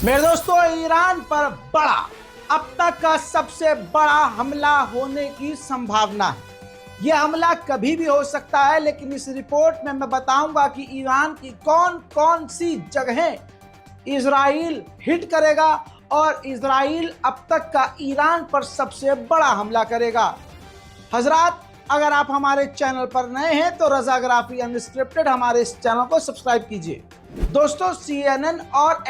मेरे दोस्तों, ईरान पर बड़ा, अब तक का सबसे बड़ा हमला होने की संभावना है। यह हमला कभी भी हो सकता है, लेकिन इस रिपोर्ट में मैं बताऊंगा कि ईरान की कौन कौन सी जगहें इजराइल हिट करेगा और इजराइल अब तक का ईरान पर सबसे बड़ा हमला करेगा। हजरात, अगर आप हमारे चैनल पर नए हैं तो रजाग्राफी अनस्क्रिप्टेड हमारे इस चैनल को सब्सक्राइब कीजिए। दोस्तों, CNN और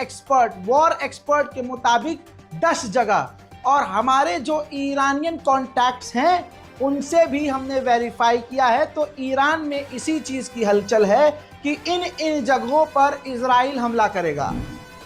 वॉर एक्सपर्ट के मुताबिक 10 जगह और हमारे जो ईरानियन कॉन्टैक्ट्स हैं उनसे भी हमने वेरीफाई किया है, तो ईरान में इसी चीज़ की हलचल है कि इन जगहों पर इजराइल हमला करेगा।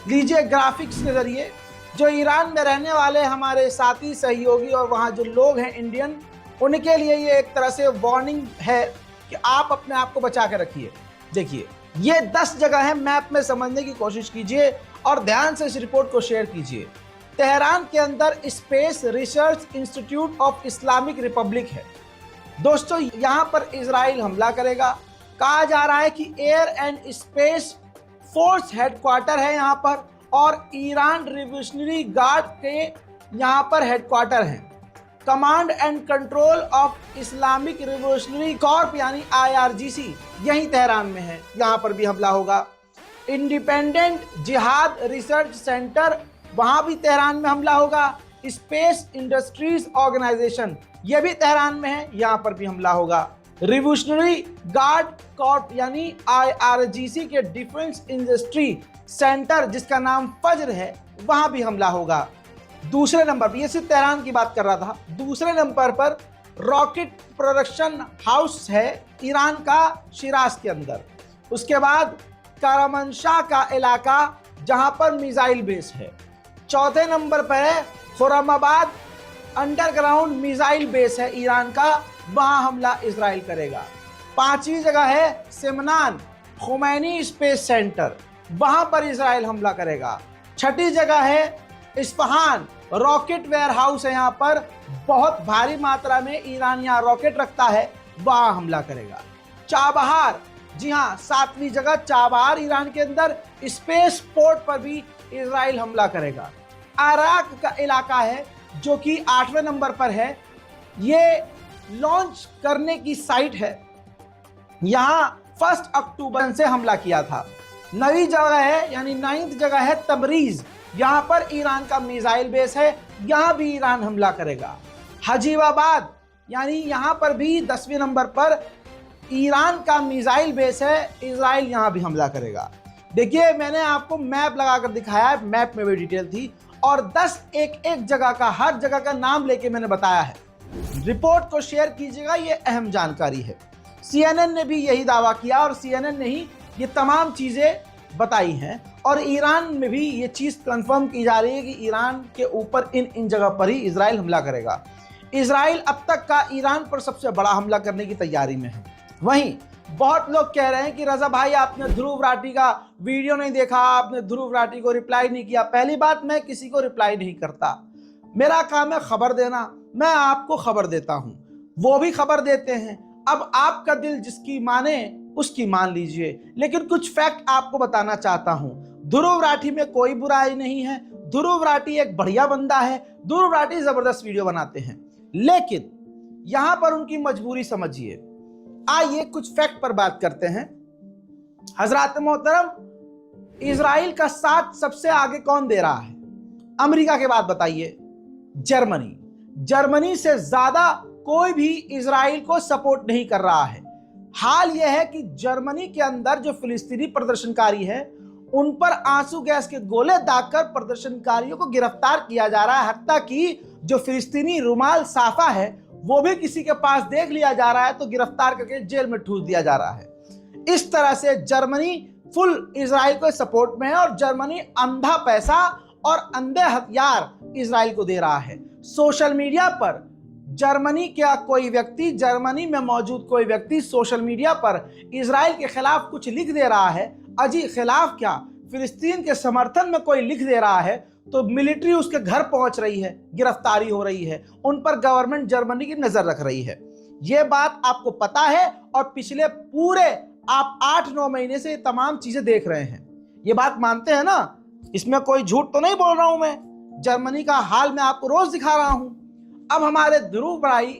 लीजिए ग्राफिक्स के जरिए, जो ईरान में रहने वाले हमारे साथी सहयोगी और वहाँ जो लोग हैं इंडियन, उनके लिए ये एक तरह से वार्निंग है कि आप अपने आप को बचा के रखिए। देखिए, ये 10 जगह है, मैप में समझने की कोशिश कीजिए और ध्यान से इस रिपोर्ट को शेयर कीजिए। तेहरान के अंदर space research institute of Islamic Republic है। दोस्तों, यहाँ पर इजराइल हमला करेगा। कहा जा रहा है कि air and space force headquarter है यहाँ पर, और ईरान रिवोल्यूशनरी गार्ड के यहाँ पर हेडक्वार्टर हैं। Command and control of Islamic revolutionary Corp यानी IRGC यही तेहरान में है, यहाँ पर भी हमला होगा। इंडिपेंडेंट जिहाद रिसर्च सेंटर, वहाँ भी तेहरान में हमला होगा। स्पेस इंडस्ट्रीज ऑर्गेनाइजेशन, यह भी तेहरान में है, यहाँ पर भी हमला होगा। रिवोल्यूशनरी गार्ड कॉर्प यानी IRGC के डिफेंस इंडस्ट्री सेंटर, जिसका नाम फज्र है, वहाँ भी हमला होगा। दूसरे नंबर पर, ये सिर्फ तेहरान की बात कर रहा था, दूसरे नंबर पर रॉकेट प्रोडक्शन हाउस है ईरान का शिराज के अंदर। उसके बाद करमनशाह का इलाका, जहां पर मिसाइल बेस है। चौथे नंबर पर है खुर्रमाबाद, अंडरग्राउंड मिसाइल बेस है ईरान का, वहां हमला इजराइल करेगा। पांचवी जगह है सिमनान खुमैनी स्पेस सेंटर, वहां पर इजराइल हमला करेगा। छठी जगह है इस्फहान, रॉकेट वेयर हाउस है, यहाँ पर बहुत भारी मात्रा में ईरान यहाँ रॉकेट रखता है, वहां हमला करेगा। चाबहार, जी हाँ, 7वीं जगह चाबहार ईरान के अंदर स्पेस पोर्ट पर भी इजराइल हमला करेगा। अराक का इलाका है जो कि 8वें नंबर पर है, ये लॉन्च करने की साइट है, यहाँ 1 अक्टूबर से हमला किया था। 9वीं जगह है यानी 9th जगह है तबरीज, यहाँ पर ईरान का मिसाइल बेस है, यहाँ भी ईरान हमला करेगा। हजीबाबाद यानी यहाँ पर भी 10वें नंबर पर ईरान का मिसाइल बेस है, इजराइल यहाँ भी हमला करेगा। देखिए, मैंने आपको मैप लगाकर दिखाया है, मैप में भी डिटेल थी, और 10 एक जगह का, हर जगह का नाम लेके मैंने बताया है। रिपोर्ट को शेयर कीजिएगा, ये अहम जानकारी है। CNN ने भी यही दावा किया और CNN ने ही ये तमाम चीज़ें बताई हैं, और ईरान में भी ये चीज़ कंफर्म की जा रही है कि ईरान के ऊपर इन जगह पर ही इजराइल हमला करेगा। इजराइल अब तक का ईरान पर सबसे बड़ा हमला करने की तैयारी में है। वहीं बहुत लोग कह रहे हैं कि रजा भाई, आपने ध्रुव राठी का वीडियो नहीं देखा, आपने ध्रुव राठी को रिप्लाई नहीं किया। पहली बात, मैं किसी को रिप्लाई नहीं करता, मेरा काम है खबर देना, मैं आपको खबर देता हूँ, वो भी खबर देते हैं। अब आपका दिल जिसकी माने उसकी मान लीजिए, लेकिन कुछ फैक्ट आपको बताना चाहता हूं। ध्रुव राठी में कोई बुराई नहीं है, ध्रुव राठी एक बढ़िया बंदा है, ध्रुव राठी जबरदस्त वीडियो बनाते हैं, लेकिन यहां पर उनकी मजबूरी समझिए। आइए कुछ फैक्ट पर बात करते हैं। हजरात मोहतरम, इजराइल का साथ सबसे आगे कौन दे रहा है? अमेरिका के बाद बताइए, जर्मनी से ज्यादा कोई भी इजराइल को सपोर्ट नहीं कर रहा है। हाल यह है कि जर्मनी के अंदर जो फिलिस्तीनी प्रदर्शनकारी हैं, उन पर आंसू गैस के गोले दागकर प्रदर्शनकारियों को गिरफ्तार किया जा रहा है। हत्ता कि जो फिलिस्तीनी रुमाल साफा है वो भी किसी के पास देख लिया जा रहा है तो गिरफ्तार करके जेल में ठूस दिया जा रहा है। इस तरह से जर्मनी फुल इजराइल को सपोर्ट में है, और जर्मनी अंधा पैसा और अंधे हथियार इजराइल को दे रहा है। सोशल मीडिया पर जर्मनी में मौजूद कोई व्यक्ति सोशल मीडिया पर इजराइल के खिलाफ कुछ लिख दे रहा है, अजी खिलाफ क्या, फिलिस्तीन के समर्थन में कोई लिख दे रहा है, तो मिलिट्री उसके घर पहुंच रही है, गिरफ्तारी हो रही है, उन पर गवर्नमेंट जर्मनी की नजर रख रही है। यह बात आपको पता है, और पिछले पूरे आप 8-9 महीने से ये तमाम चीजें देख रहे हैं। ये बात मानते हैं ना? इसमें कोई झूठ तो नहीं बोल रहा हूं मैं। जर्मनी का हाल मैं आपको रोज दिखा रहा हूं। अब हमारे ध्रुव भाई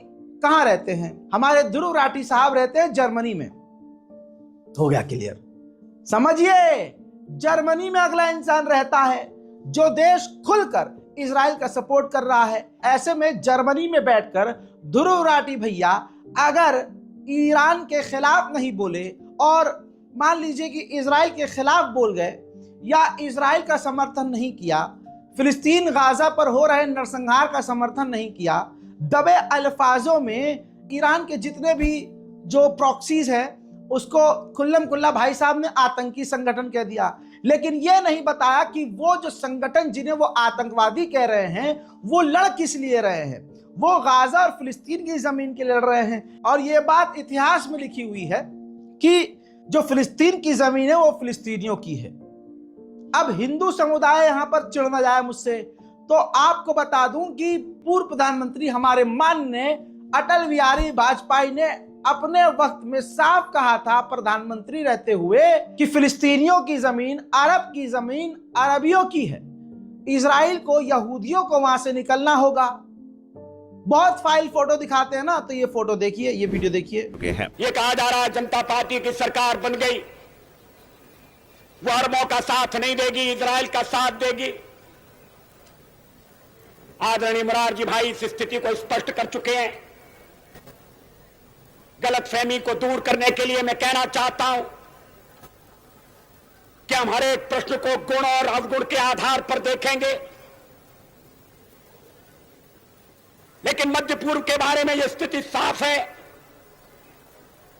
कहां रहते हैं? हमारे ध्रुव राठी साहब रहते हैं जर्मनी में। हो गया क्लियर। समझिए, जर्मनी में अगला इंसान रहता है जो देश खुलकर इजराइल का सपोर्ट कर रहा है। ऐसे में जर्मनी में बैठकर ध्रुव राठी भैया अगर ईरान के खिलाफ नहीं बोले और मान लीजिए कि इजराइल के खिलाफ बोल गए या इजराइल का समर्थन नहीं किया, फिलिस्तीन गाजा पर हो रहे नरसंहार का समर्थन नहीं किया, दबे अल्फाजों में ईरान के जितने भी जो प्रॉक्सीज है उसको खुल्लम खुल्ला भाई साहब ने आतंकी संगठन कह दिया। लेकिन यह नहीं बताया कि वो जो संगठन जिन्हें वो आतंकवादी कह रहे हैं वो लड़ किस लिए रहे हैं। वो गाजा और फिलिस्तीन की जमीन के लड़ रहे हैं। और ये बात इतिहास में लिखी हुई है कि जो फिलिस्तीन की जमीन है वो फिलिस्तीनियों की है। अब हिंदू समुदाय यहां पर चिढ़ ना जाए मुझसे, तो आपको बता दूं कि पूर्व प्रधानमंत्री हमारे माननीय अटल बिहारी वाजपेयी ने अपने वक्त में साफ कहा था, प्रधानमंत्री रहते हुए, कि फिलिस्तीनियों की जमीन, अरब की जमीन अरबियों की है। इजराइल को, यहूदियों को वहां से निकलना होगा। बहुत फाइल फोटो दिखाते हैं ना, तो ये फोटो देखिए, ये वीडियो देखिए। ये कहा जा रहा है जनता पार्टी की सरकार बन गई, वो अरबों का साथ नहीं देगी, इजराइल का साथ देगी। आदरणीय मोरारजी भाई इस स्थिति को स्पष्ट कर चुके हैं। गलतफहमी को दूर करने के लिए मैं कहना चाहता हूं कि हम हर एक प्रश्न को गुण और अवगुण के आधार पर देखेंगे, लेकिन मध्य पूर्व के बारे में यह स्थिति साफ है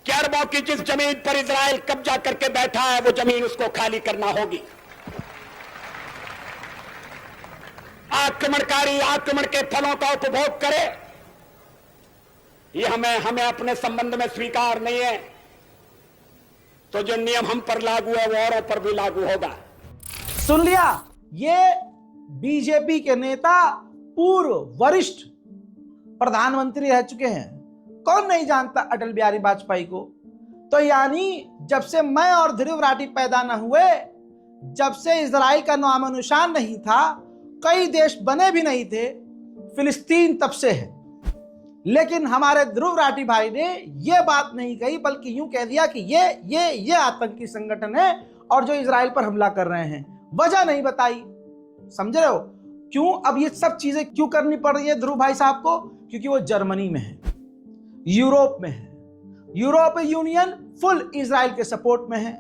कि अरबों की जिस जमीन पर इजराइल कब्जा करके बैठा है वो जमीन उसको खाली करना होगी। आक्रमणकारी आक्रमण के फलों का उपभोग करे, ये हमें अपने संबंध में स्वीकार नहीं है। तो जो नियम हम पर लागू है वो औरों पर भी लागू होगा। सुन लिया, ये बीजेपी के नेता पूर्व वरिष्ठ प्रधानमंत्री रह चुके हैं। कौन नहीं जानता अटल बिहारी वाजपेयी को? तो यानी जब से मैं और ध्रुव राठी पैदा न हुए, जब से इजराइल का नामो निशान नहीं था, कई देश बने भी नहीं थे, फिलिस्तीन तब से है। लेकिन हमारे ध्रुव राठी भाई ने यह बात नहीं कही, बल्कि यूं कह दिया कि ये आतंकी संगठन है और जो इजराइल पर हमला कर रहे हैं। वजह नहीं बताई। समझ रहे हो क्यों अब ये सब चीजें क्यों करनी पड़ रही है ध्रुव भाई साहब को? क्योंकि वो जर्मनी में है, यूरोप में है, यूरोपीय यूनियन फुल इजराइल के सपोर्ट में है।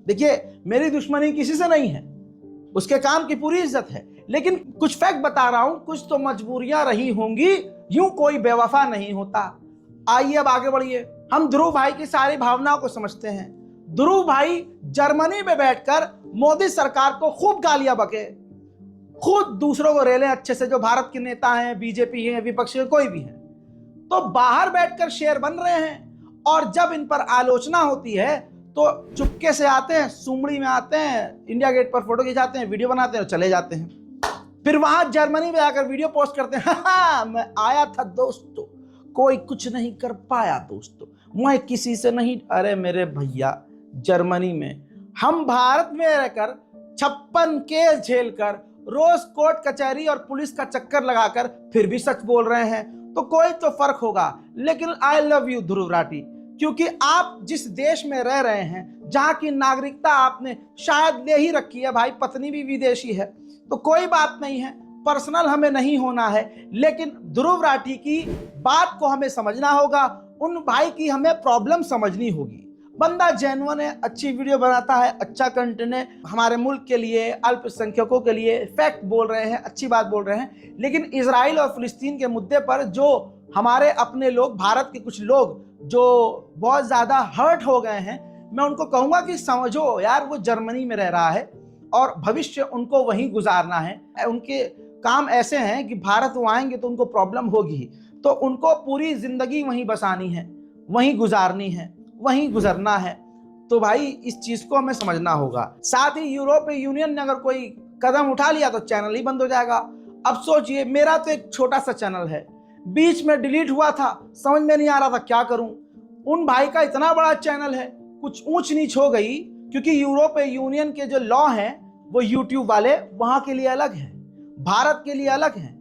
देखिए, मेरी दुश्मनी किसी से नहीं है, उसके काम की पूरी इज्जत है, लेकिन कुछ फैक्ट बता रहा हूं, कुछ तो मजबूरियां रही होंगी, यूं कोई बेवफा नहीं होता। आइए अब आगे बढ़िए। हम ध्रुव भाई की सारी भावनाओं को समझते हैं। ध्रुव भाई जर्मनी में बैठकर मोदी सरकार को खूब गालियां बके, खुद दूसरों को रेले अच्छे से, जो भारत के नेता हैं, बीजेपी है, विपक्ष है, कोई भी है, तो बाहर बैठकर शेर बन रहे हैं। और जब इन पर आलोचना होती है तो चुपके से आते हैं, सुमड़ी में आते हैं, इंडिया गेट पर फोटो खिंचाते हैं, वीडियो बनाते हैं और चले जाते हैं। फिर वहां जर्मनी में जाकर वीडियो पोस्ट करते हैं, हाँ मैं आया था दोस्तों, कोई कुछ नहीं कर पाया दोस्तों, मैं किसी से नहीं। अरे मेरे भैया, जर्मनी में हम भारत में रहकर 56 केस झेलकर, रोज कोर्ट कचहरी और पुलिस का चक्कर लगाकर फिर भी सच बोल रहे हैं, तो कोई तो फर्क होगा। लेकिन I love you Dhruv Rathee, क्योंकि आप जिस देश में रह रहे हैं, जहां की नागरिकता आपने शायद ले ही रखी है, भाई पत्नी भी विदेशी है, तो कोई बात नहीं है, पर्सनल हमें नहीं होना है, लेकिन ध्रुव राठी की बात को हमें समझना होगा, उन भाई की हमें प्रॉब्लम समझनी होगी। बंदा जेन्युइन है, अच्छी वीडियो बनाता है, अच्छा कंटेंट है, हमारे मुल्क के लिए, अल्पसंख्यकों के लिए फैक्ट बोल रहे हैं, अच्छी बात बोल रहे हैं। लेकिन इजराइल और फिलिस्तीन के मुद्दे पर जो हमारे अपने लोग, भारत के कुछ लोग जो बहुत ज्यादा हर्ट हो गए हैं, मैं उनको कहूंगा कि समझो यार, वो जर्मनी में रह रहा है और भविष्य उनको वहीं गुजारना है। उनके काम ऐसे हैं कि भारत वो आएंगे तो उनको प्रॉब्लम होगी, तो उनको पूरी जिंदगी वहीं बसानी है, वहीं गुजारनी है, वहीं गुजरना है। तो भाई इस चीज को हमें समझना होगा। साथ ही यूरोपीय यूनियन ने अगर कोई कदम उठा लिया तो चैनल ही बंद हो जाएगा। अब सोचिए, मेरा तो एक छोटा सा चैनल है, बीच में डिलीट हुआ था, समझ में नहीं आ रहा था क्या करूं। उन भाई का इतना बड़ा चैनल है, कुछ ऊंच नीच हो गई, क्योंकि यूरोपीय यूनियन के जो लॉ हैं वो यूट्यूब वाले वहां के लिए अलग हैं, भारत के लिए अलग हैं,